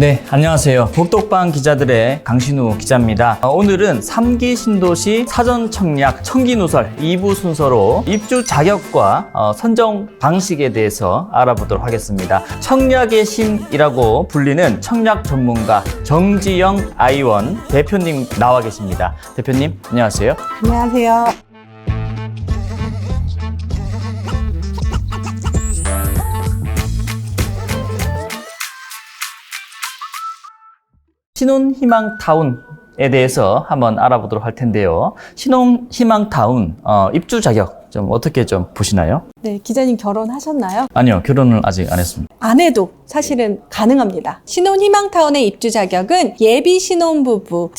네, 안녕하세요. 복덕방 기자들의 강신우 기자입니다. 오늘은 3기 신도시 사전 청약 청기누설 2부 순서로 입주 자격과 선정 방식에 대해서 알아보도록 하겠습니다. 청약의 신이라고 불리는 청약 전문가 정지영 아이원 대표님 나와 계십니다. 대표님, 안녕하세요. 안녕하세요. 신혼희망타운에 대해서 한번 알아보도록 할 텐데요. 신혼희망타운 입주 자격 좀 어떻게 좀 보시나요? 네, 기자님 결혼하셨나요? 아니요, 결혼을 아직 안 했습니다. 안 해도 사실은 가능합니다. 신혼희망타운의 입주 자격은 예비 신혼부부,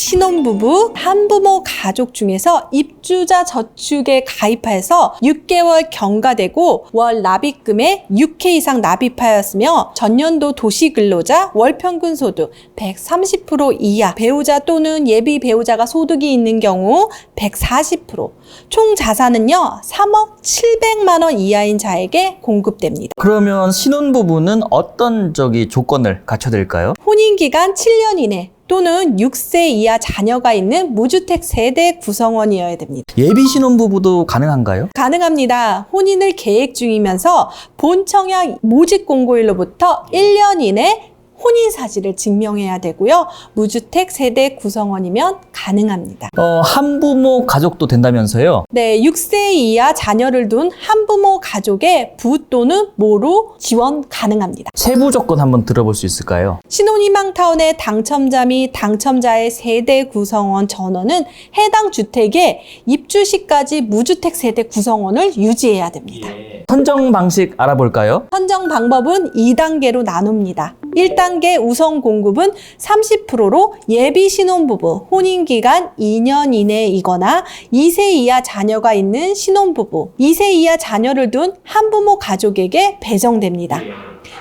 한부모 가족 중에서 입주자 저축에 가입해서 6개월 경과되고 월 납입금의 6회 이상 납입하였으며 전년도 도시근로자 월평균 소득 130% 이하, 배우자 또는 예비 배우자가 소득이 있는 경우 140%, 총 자산은요 3억 700만 원 이하인 자에게 공급됩니다. 그러면 신혼부부는 어떤 조건을 갖춰야 될까요? 혼인기간 7년 이내 또는 6세 이하 자녀가 있는 무주택 세대 구성원이어야 됩니다. 예비 신혼부부도 가능한가요? 가능합니다. 혼인을 계획 중이면서 본청약 모집 공고일로부터 1년 이내 혼인 사실을 증명해야 되고요. 무주택 세대 구성원이면 가능합니다. 한부모 가족도 된다면서요? 네, 6세 이하 자녀를 둔 한부모 가족의 부 또는 모로 지원 가능합니다. 세부 조건 한번 들어볼 수 있을까요? 신혼희망타운의 당첨자 및 당첨자의 세대 구성원 전원은 해당 주택에 입주 시까지 무주택 세대 구성원을 유지해야 됩니다. 선정 방식 알아볼까요? 선정 방법은 2단계로 나눕니다. 1단계 우선 공급은 30%로 예비 신혼부부, 혼인기간 2년 이내이거나 2세 이하 자녀가 있는 신혼부부, 2세 이하 자녀를 둔 한부모 가족에게 배정됩니다.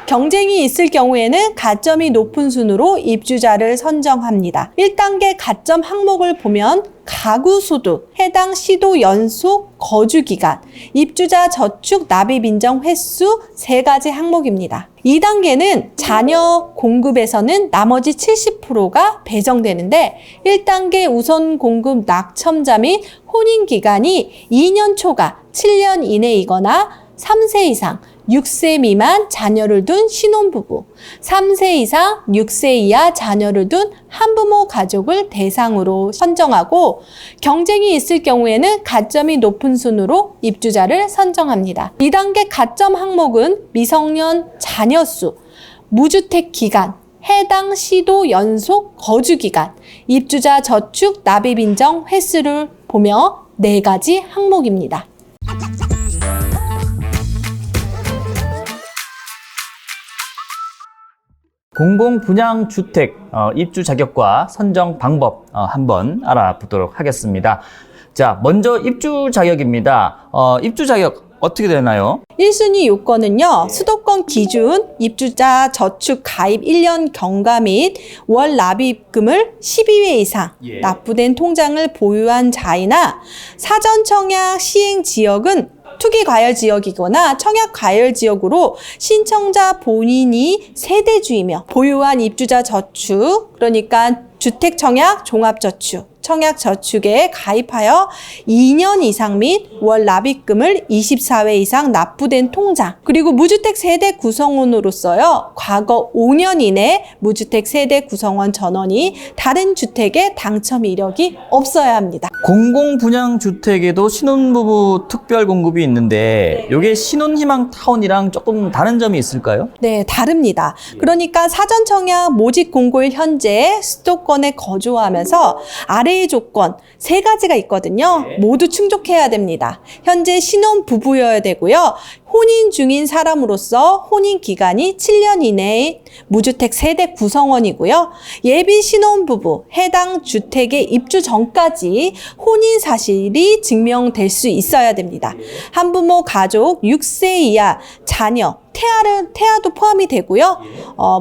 경쟁이 있을 경우에는 가점이 높은 순으로 입주자를 선정합니다. 1단계 가점 항목을 보면 가구 소득, 해당 시도 연속 거주 기간, 입주자 저축 납입 인정 횟수 3가지 항목입니다. 2단계는 자녀 공급에서는 나머지 70%가 배정되는데 1단계 우선 공급 낙첨자 및 혼인 기간이 2년 초과 7년 이내이거나 3세 이상 6세 미만 자녀를 둔 신혼부부, 3세 이상 6세 이하 자녀를 둔 한부모 가족을 대상으로 선정하고 경쟁이 있을 경우에는 가점이 높은 순으로 입주자를 선정합니다. 2단계 가점 항목은 미성년 자녀 수, 무주택 기간, 해당 시도 연속 거주 기간, 입주자 저축 납입 인정 횟수를 보며 4가지 항목입니다. 공공분양주택 입주 자격과 선정 방법 한번 알아보도록 하겠습니다. 자, 먼저 입주 자격입니다. 입주 자격 어떻게 되나요? 1순위 요건은요, 수도권 기준 입주자 저축 가입 1년 경과 및 월 납입금을 12회 이상 납부된 통장을 보유한 자이나 사전 청약 시행 지역은 투기 과열 지역이거나 청약 과열 지역으로 신청자 본인이 세대주이며 보유한 입주자 저축, 그러니까 주택 청약 종합저축, 청약 저축에 가입하여 2년 이상 및 월 납입금을 24회 이상 납부된 통장, 그리고 무주택 세대 구성원으로서요, 과거 5년 이내 무주택 세대 구성원 전원이 다른 주택에 당첨 이력이 없어야 합니다. 공공분양주택에도 신혼부부 특별 공급이 있는데 이게 신혼희망타운이랑 조금 다른 점이 있을까요? 네, 다릅니다. 그러니까 사전 청약 모집 공고일 현재 수도권에 거주하면서 아래의 조건 3가지가 있거든요. 모두 충족해야 됩니다. 현재 신혼부부여야 되고요. 혼인 중인 사람으로서 혼인 기간이 7년 이내의 무주택 세대 구성원이고요. 예비 신혼부부, 해당 주택에 입주 전까지 혼인 사실이 증명될 수 있어야 됩니다. 한부모 가족 6세 이하 자녀, 태아도 포함이 되고요.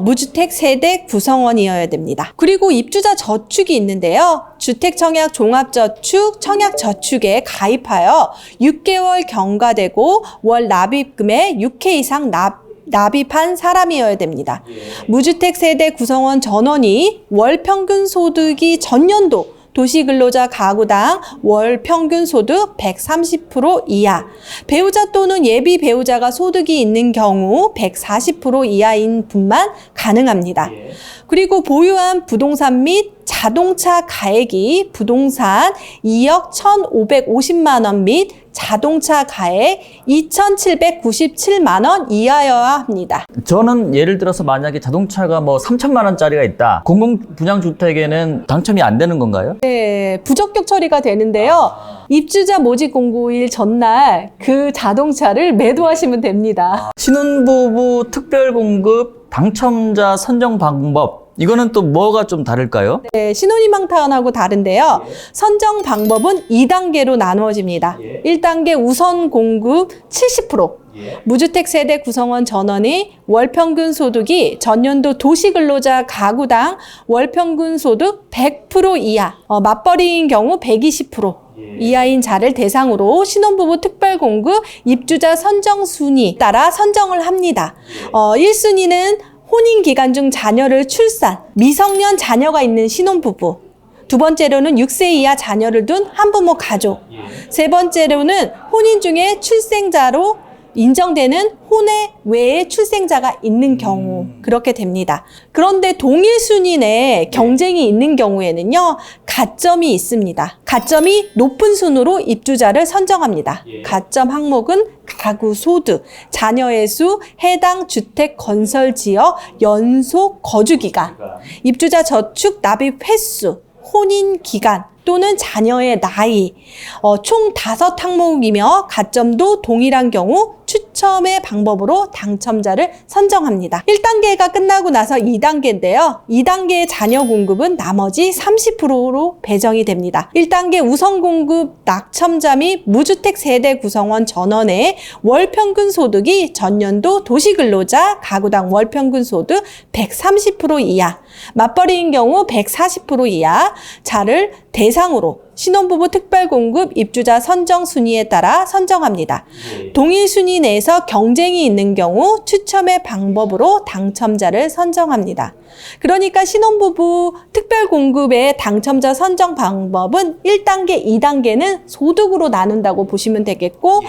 무주택 세대 구성원이어야 됩니다. 그리고 입주자 저축이 있는데요. 주택 청약 종합저축, 청약저축에 가입하여 6개월 경과되고 월 납입금의 6회 이상 납입한 사람이어야 됩니다. 무주택 세대 구성원 전원이 월 평균 소득이 전년도 도시근로자 가구당 월 평균 소득 130% 이하, 배우자 또는 예비 배우자가 소득이 있는 경우 140% 이하인 분만 가능합니다. 그리고 보유한 부동산 및 자동차 가액이 부동산 2억 1,550만 원 및 자동차 가액 2,797만 원 이하여야 합니다. 저는 예를 들어서 만약에 자동차가 뭐 3천만 원짜리가 있다. 공공분양주택에는 당첨이 안 되는 건가요? 네, 부적격 처리가 되는데요. 입주자 모집 공고일 전날 그 자동차를 매도하시면 됩니다. 신혼부부 특별공급 당첨자 선정 방법. 이거는 또 뭐가 좀 다를까요? 네, 신혼희망타운하고 다른데요. 선정 방법은 2단계로 나누어집니다. 1단계 우선 공급 70%, 무주택 세대 구성원 전원이 월평균 소득이 전년도 도시근로자 가구당 월평균 소득 100% 이하, 맞벌이인 경우 120% 이하인 자를 대상으로 신혼부부 특별공급 입주자 선정 순위 따라 선정을 합니다. 1순위는 혼인 기간 중 자녀를 출산, 미성년 자녀가 있는 신혼부부. 두 번째로는 6세 이하 자녀를 둔 한부모 가족. 세 번째로는 혼인 중에 출생자로 인정되는 혼외 외에 출생자가 있는 경우 그렇게 됩니다. 그런데 동일 순위 내에 경쟁이 있는 경우에는요, 가점이 있습니다. 가점이 높은 순으로 입주자를 선정합니다. 가점 항목은 가구 소득, 자녀의 수, 해당 주택 건설 지역, 연속 거주 기간, 입주자 저축 납입 횟수, 혼인 기간 또는 자녀의 나이, 총 5항목이며 가점도 동일한 경우 추첨의 방법으로 당첨자를 선정합니다. 1단계가 끝나고 나서 2단계인데요. 2단계의 자녀 공급은 나머지 30%로 배정이 됩니다. 1단계 우선 공급 낙첨자 및 무주택 세대 구성원 전원의 월평균 소득이 전년도 도시근로자 가구당 월평균 소득 130% 이하, 맞벌이인 경우 140% 이하 자를 대상으로 신혼부부 특별공급 입주자 선정 순위에 따라 선정합니다. 동일 순위 내에서 경쟁이 있는 경우 추첨의 방법으로 당첨자를 선정합니다. 그러니까 신혼부부 특별공급의 당첨자 선정 방법은 1단계, 2단계는 소득으로 나눈다고 보시면 되겠고,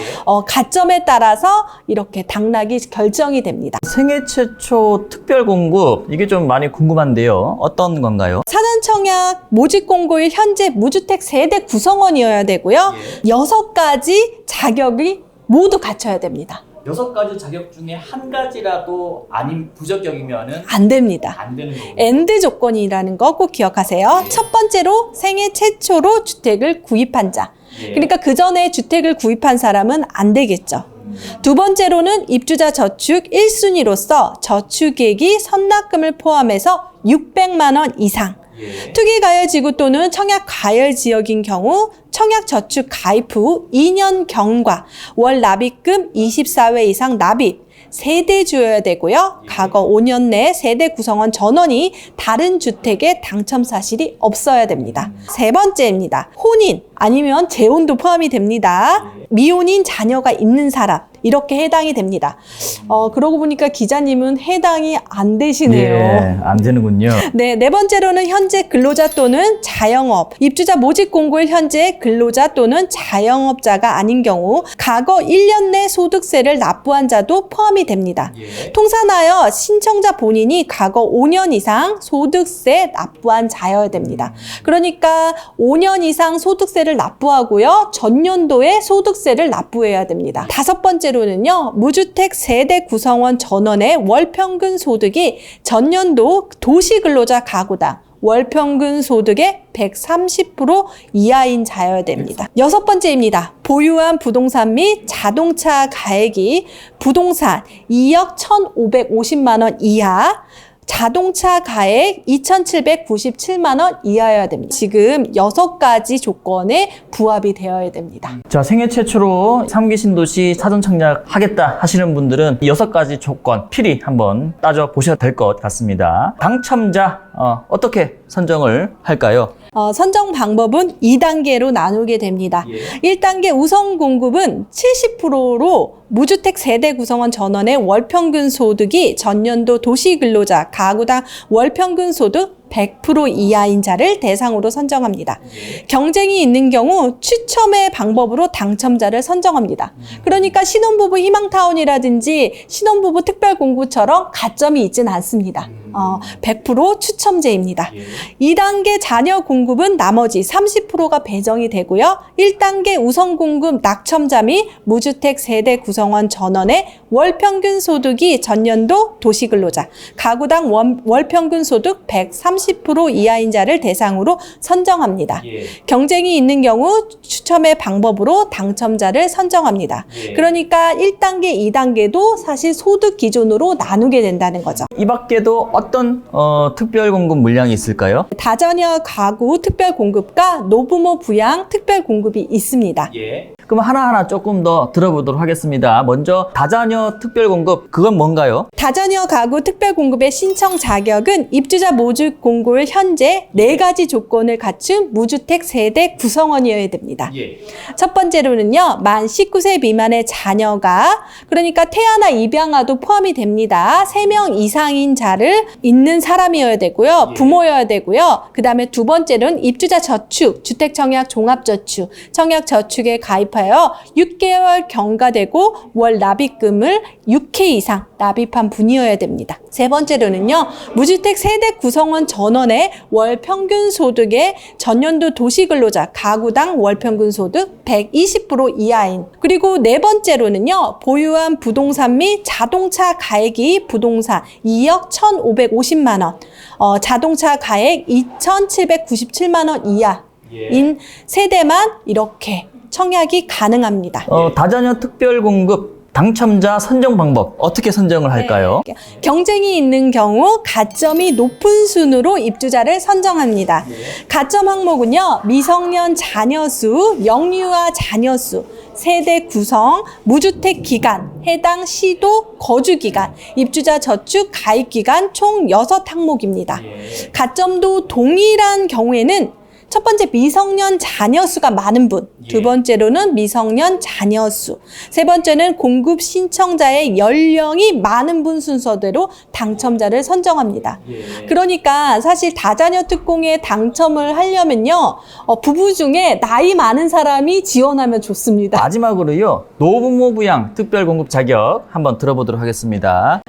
가점에 따라서 이렇게 당락이 결정이 됩니다. 생애 최초 특별공급, 이게 좀 많이 궁금한데요. 어떤 건가요? 사전청약 모집 공고일 현재 무주택 세대 구성원이어야 되고요. 6가지 자격이 모두 갖춰야 됩니다. 6가지 자격 중에 한 가지라도 아닌 부적격이면은 안 됩니다. 안 되는 거고. 엔드 조건이라는 거 꼭 기억하세요. 첫 번째로 생애 최초로 주택을 구입한 자. 그러니까 그 전에 주택을 구입한 사람은 안 되겠죠. 두 번째로는 입주자 저축 1순위로서 저축액이 선납금을 포함해서 600만 원 이상. 투기가열지구 또는 청약가열지역인 경우 청약저축 가입 후 2년 경과, 월 납입금 24회 이상 납입, 세대주여야 되고요. 과거 5년 내 세대 구성원 전원이 다른 주택에 당첨 사실이 없어야 됩니다. 세 번째입니다. 혼인 아니면 재혼도 포함이 됩니다. 미혼인 자녀가 있는 사람, 이렇게 해당이 됩니다. 그러고 보니까 기자님은 해당이 안 되시네요. 예, 안 되는군요. 네, 네 번째로는 현재 근로자 또는 자영업, 입주자 모집 공고일 현재 근로자 또는 자영업자가 아닌 경우 과거 1년 내 소득세를 납부한 자도 포함이 됩니다. 통산하여 신청자 본인이 과거 5년 이상 소득세 납부한 자여야 됩니다. 그러니까 5년 이상 소득세를 납부하고요. 전년도에 소득세를 납부해야 됩니다. 다섯 번째로는요, 무주택 세대 구성원 전원의 월평균 소득이 전년도 도시근로자 가구당 월평균 소득의 130% 이하인 자여야 됩니다. 여섯 번째입니다. 보유한 부동산 및 자동차 가액이 부동산 2억 1,550만 원 이하, 자동차 가액 2,797만 원 이하여야 됩니다. 지금 6가지 조건에 부합이 되어야 됩니다. 자, 생애 최초로 3기 신도시 사전 청약 하겠다 하시는 분들은 6가지 조건 필히 한번 따져 보셔야 될 것 같습니다. 당첨자 어떻게 선정을 할까요? 선정 방법은 2단계로 나누게 됩니다. 1단계 우선 공급은 70%로 무주택 세대 구성원 전원의 월평균 소득이 전년도 도시근로자 가구당 월평균 소득 100% 이하인 자를 대상으로 선정합니다. 경쟁이 있는 경우 추첨의 방법으로 당첨자를 선정합니다. 그러니까 신혼부부 희망타운이라든지 신혼부부 특별공구처럼 가점이 있진 않습니다. 100% 추첨제입니다. 2단계 자녀 공급은 나머지 30%가 배정이 되고요. 1단계 우선 공급 낙첨자 및 무주택 세대 구성원 전원의 월평균 소득이 전년도 도시근로자 가구당 월평균 소득 130% 이하인 자를 대상으로 선정합니다. 경쟁이 있는 경우 추첨의 방법으로 당첨자를 선정합니다. 그러니까 1단계, 2단계도 사실 소득 기준으로 나누게 된다는 거죠. 이 밖에도 어떤 특별공급 물량이 있을까요? 다자녀 가구 특별공급과 노부모 부양 특별공급이 있습니다. 그럼 하나하나 조금 더 들어보도록 하겠습니다. 먼저 다자녀 특별공급, 그건 뭔가요? 다자녀 가구 특별공급의 신청 자격은 입주자 모집 공고일 현재 4가지 조건을 갖춘 무주택 세대 구성원이어야 됩니다. 첫 번째로는요, 만 19세 미만의 자녀가, 그러니까 태아나 입양아도 포함이 됩니다. 3명 이상인 자를 있는 사람이어야 되고요. 부모여야 되고요. 그 다음에 두 번째는 입주자 저축, 주택청약 종합저축, 청약저축에 가입하여 6개월 경과되고 월 납입금을 6회 이상 납입한 분이어야 됩니다. 세 번째로는요, 무주택 세대 구성원 전원의 월 평균 소득의 전년도 도시근로자 가구당 월 평균 소득 120% 이하인, 그리고 네 번째로는요, 보유한 부동산 및 자동차 가액이 부동산 2억 1,550만 원, 자동차 가액 2,797만 원 이하인 세대만 이렇게 청약이 가능합니다. 다자녀 특별공급 당첨자 선정 방법 어떻게 선정을 할까요? 경쟁이 있는 경우 가점이 높은 순으로 입주자를 선정합니다. 가점 항목은요, 미성년 자녀 수, 영유아 자녀 수, 세대 구성, 무주택 기간, 해당 시도 거주 기간, 입주자 저축 가입 기간 총 6항목입니다. 가점도 동일한 경우에는 첫 번째 미성년 자녀 수가 많은 분, 두 번째로는 미성년 자녀 수, 세 번째는 공급 신청자의 연령이 많은 분 순서대로 당첨자를 선정합니다. 그러니까 사실 다자녀 특공에 당첨을 하려면요, 부부 중에 나이 많은 사람이 지원하면 좋습니다. 마지막으로요, 노부모 부양 특별공급 자격 한번 들어보도록 하겠습니다.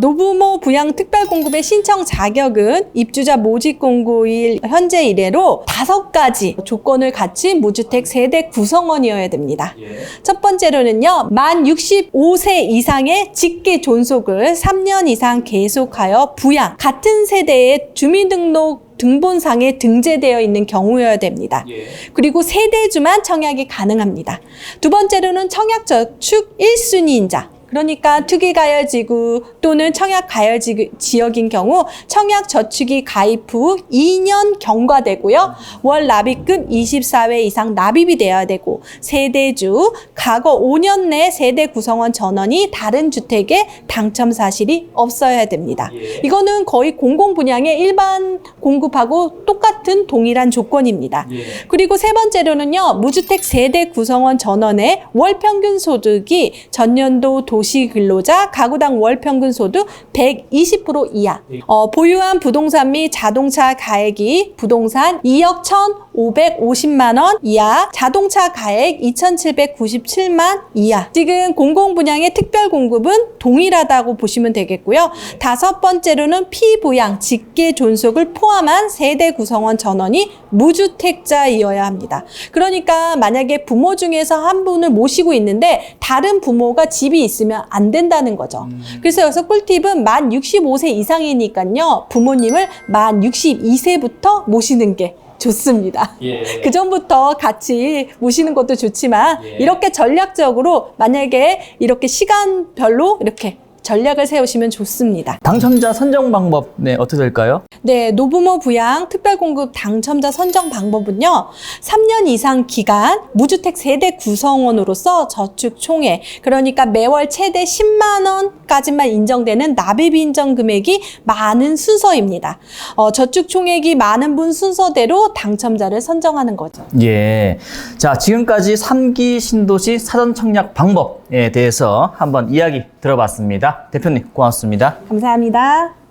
노부모 부양 특별공급의 신청 자격은 입주자 모집 공고일 현재 이래로 5가지 조건을 갖춘 무주택 세대 구성원이어야 됩니다. 첫 번째로는요, 만 65세 이상의 직계 존속을 3년 이상 계속하여 부양, 같은 세대의 주민등록 등본상에 등재되어 있는 경우여야 됩니다. 그리고 세대주만 청약이 가능합니다. 두 번째로는 청약저축 1순위인자, 그러니까 투기가열지구 또는 청약가열지역인 경우 청약저축이 가입 후 2년 경과되고요. 월 납입금 24회 이상 납입이 돼야 되고, 세대주, 과거 5년 내 세대 구성원 전원이 다른 주택에 당첨 사실이 없어야 됩니다. 이거는 거의 공공분양의 일반 공급하고 똑같은 동일한 조건입니다. 그리고 세 번째로는요, 무주택 세대 구성원 전원의 월 평균 소득이 전년도 도시근로자 가구당 월 평균 소득 120% 이하, 보유한 부동산 및 자동차 가액이 부동산 2억 1,550만 원 이하, 자동차 가액 2,797만 이하. 지금 공공분양의 특별공급은 동일하다고 보시면 되겠고요. 다섯 번째로는 피부양, 직계 존속을 포함한 세대 구성원 전원이 무주택자이어야 합니다. 그러니까 만약에 부모 중에서 한 분을 모시고 있는데 다른 부모가 집이 있으면 안 된다는 거죠. 그래서 여기서 꿀팁은 만 65세 이상이니까요, 부모님을 만 62세부터 모시는 게 좋습니다. 그 전부터 같이 모시는 것도 좋지만 이렇게 전략적으로 만약에 이렇게 시간별로 이렇게 전략을 세우시면 좋습니다. 당첨자 선정 방법 네, 어떻게 될까요? 네, 노부모 부양 특별공급 당첨자 선정 방법은요. 3년 이상 기간 무주택 세대 구성원으로서 저축 총액, 그러니까 매월 최대 10만 원까지만 인정되는 납입 인정 금액이 많은 순서입니다. 저축 총액이 많은 분 순서대로 당첨자를 선정하는 거죠. 예. 자, 지금까지 3기 신도시 사전 청약 방법에 대해서 한번 이야기 들어봤습니다. 대표님, 고맙습니다. 감사합니다.